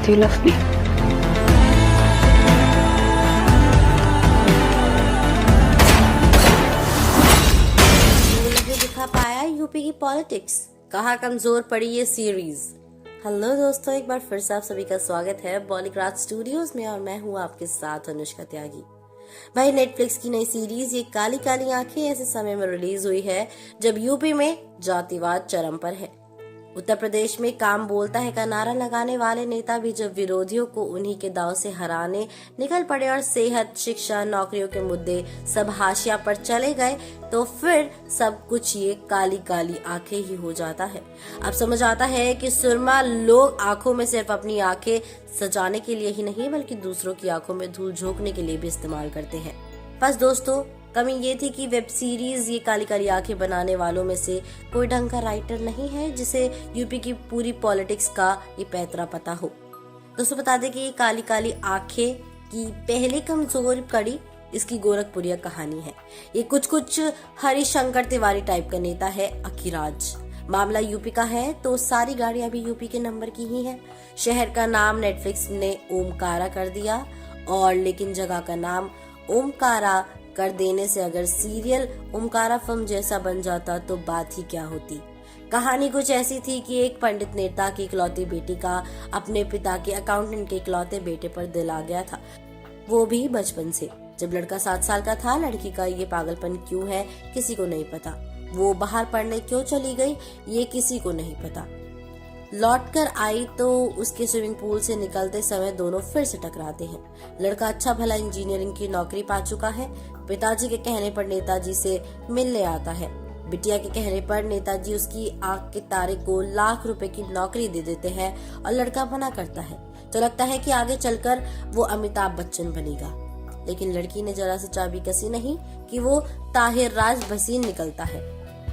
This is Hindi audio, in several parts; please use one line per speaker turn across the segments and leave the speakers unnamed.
He left me.
जो दिखा पाया यूपी की पॉलिटिक्स, कहाँ कमजोर पड़ी ये सीरीज। हेलो दोस्तों, एक बार फिर से आप सभी का स्वागत है बॉलीग्राज स्टूडियोज में और मैं हूँ आपके साथ अनुष्का त्यागी। भाई, नेटफ्लिक्स की नई सीरीज ये काली काली आंखें ऐसे समय में रिलीज हुई है जब यूपी में जातिवाद चरम पर है। उत्तर प्रदेश में काम बोलता है का नारा लगाने वाले नेता भी जब विरोधियों को उन्हीं के दांव से हराने निकल पड़े और सेहत, शिक्षा, नौकरियों के मुद्दे सब हाशिया पर चले गए तो फिर सब कुछ ये काली काली आंखें ही हो जाता है। अब समझ आता है कि सुरमा लोग आंखों में सिर्फ अपनी आंखें सजाने के लिए ही नहीं बल्कि दूसरों की आंखों में धूल झोंकने के लिए भी इस्तेमाल करते हैं। बस दोस्तों, कमी ये थी कि वेब सीरीज ये काली काली आंखें बनाने वालों में से कोई ढंग का राइटर नहीं है जिसे यूपी की पूरी पॉलिटिक्स का ये पैतरा पता हो। दोस्तों, बता दें कि ये काली काली आंखें की पहली कमजोर कड़ी इसकी गोरखपुरिया कहानी है। ये कुछ हरिशंकर तिवारी टाइप का नेता है अखिराज। मामला यूपी का है तो सारी गाड़ियां भी यूपी के नंबर की ही हैं। शहर का नाम नेटफ्लिक्स ने ओमकारा कर दिया और लेकिन जगह का नाम ओमकारा कर देने से अगर सीरियल ओमकारा फिल्म जैसा बन जाता तो बात ही क्या होती। कहानी कुछ ऐसी थी कि एक पंडित नेता की इकलौती बेटी का अपने पिता के अकाउंटेंट के इकलौते बेटे पर दिल आ गया था, वो भी बचपन से। जब लड़का 7 साल का था, लड़की का ये पागलपन क्यों है किसी को नहीं पता। वो बाहर पढ़ने क्यों चली गई ये किसी को नहीं पता। लौटकर आई तो उसके स्विमिंग पूल से निकलते समय दोनों फिर से टकराते हैं। लड़का अच्छा भला इंजीनियरिंग की नौकरी पा चुका है। पिताजी के कहने पर नेताजी से मिलने आता है। बिटिया के कहने पर नेताजी उसकी आंख के तारे को लाख रुपए की नौकरी दे देते हैं और लड़का मना करता है। तो लगता है कि आगे चलकर वो अमिताभ बच्चन बनेगा, लेकिन लड़की ने जरा सी चाबी कसी नहीं कि वो ताहिर राज भसीन निकलता है।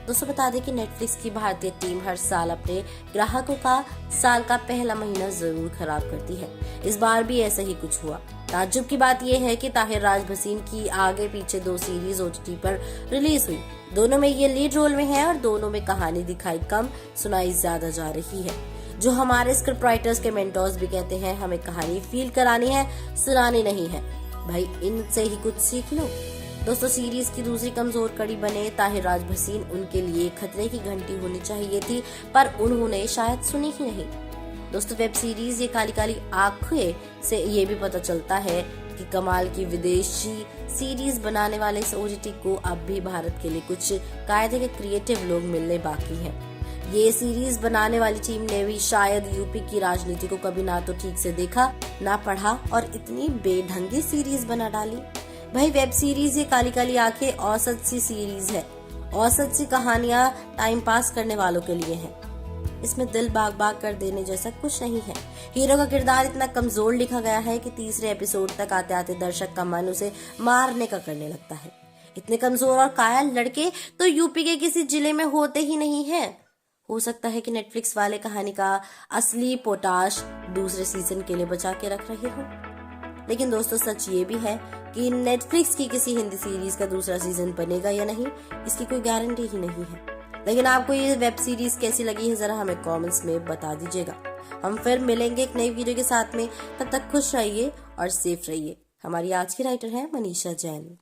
दोस्तों, बता दें कि नेटफ्लिक्स की भारतीय टीम हर साल अपने ग्राहकों का साल का पहला महीना जरूर खराब करती है। इस बार भी ऐसा ही कुछ हुआ। ताज्जुब की बात यह है कि ताहिर राज भसीन की आगे पीछे 2 सीरीज OTT पर रिलीज हुई। दोनों में ये लीड रोल में है और दोनों में कहानी दिखाई कम सुनाई ज्यादा जा रही है। जो हमारे स्क्रिप्ट राइटर्स के मेंटोर्स भी कहते हैं, हमें कहानी फील करानी है, सुनानी नहीं है। भाई, इनसे ही कुछ सीख लो। दोस्तों, सीरीज की दूसरी कमजोर कड़ी बने ताहिर राज भसीन उनके लिए खतरे की घंटी होनी चाहिए थी, पर उन्होंने शायद सुनी ही नहीं। दोस्तों, वेब सीरीज ये काली काली आंखें से ये भी पता चलता है कि कमाल की विदेशी सीरीज बनाने वाले इस OTT को अब भी भारत के लिए कुछ कायदे के क्रिएटिव लोग मिलने बाकी हैं। ये सीरीज बनाने वाली टीम ने भी शायद यूपी की राजनीति को कभी ना तो ठीक से देखा ना पढ़ा और इतनी बेढंगी सीरीज बना डाली। भाई, वेब सीरीज ये काली काली आंखें औसत सी सीरीज है। औसत सी कहानियां टाइम पास करने वालों के लिए है। इसमें दिल बाग बाग कर देने जैसा कुछ नहीं है। हीरो का किरदार इतना कमजोर लिखा गया है कि तीसरे एपिसोड तक आते आते दर्शक का मन उसे मारने का करने लगता है। इतने कमजोर और कायल लड़के तो यूपी के किसी जिले में होते ही नहीं है। हो सकता है कि नेटफ्लिक्स वाले कहानी का असली पोटाश दूसरे सीजन के लिए बचा के रख रहे हो। लेकिन दोस्तों, सच ये भी है कि नेटफ्लिक्स की किसी हिंदी सीरीज का दूसरा सीजन बनेगा या नहीं, इसकी कोई गारंटी ही नहीं है। लेकिन आपको ये वेब सीरीज कैसी लगी है जरा हमें कमेंट्स में बता दीजिएगा। हम फिर मिलेंगे एक नई वीडियो के साथ में। तब तक खुश रहिए और सेफ रहिए। हमारी आज की राइटर है मनीषा जैन।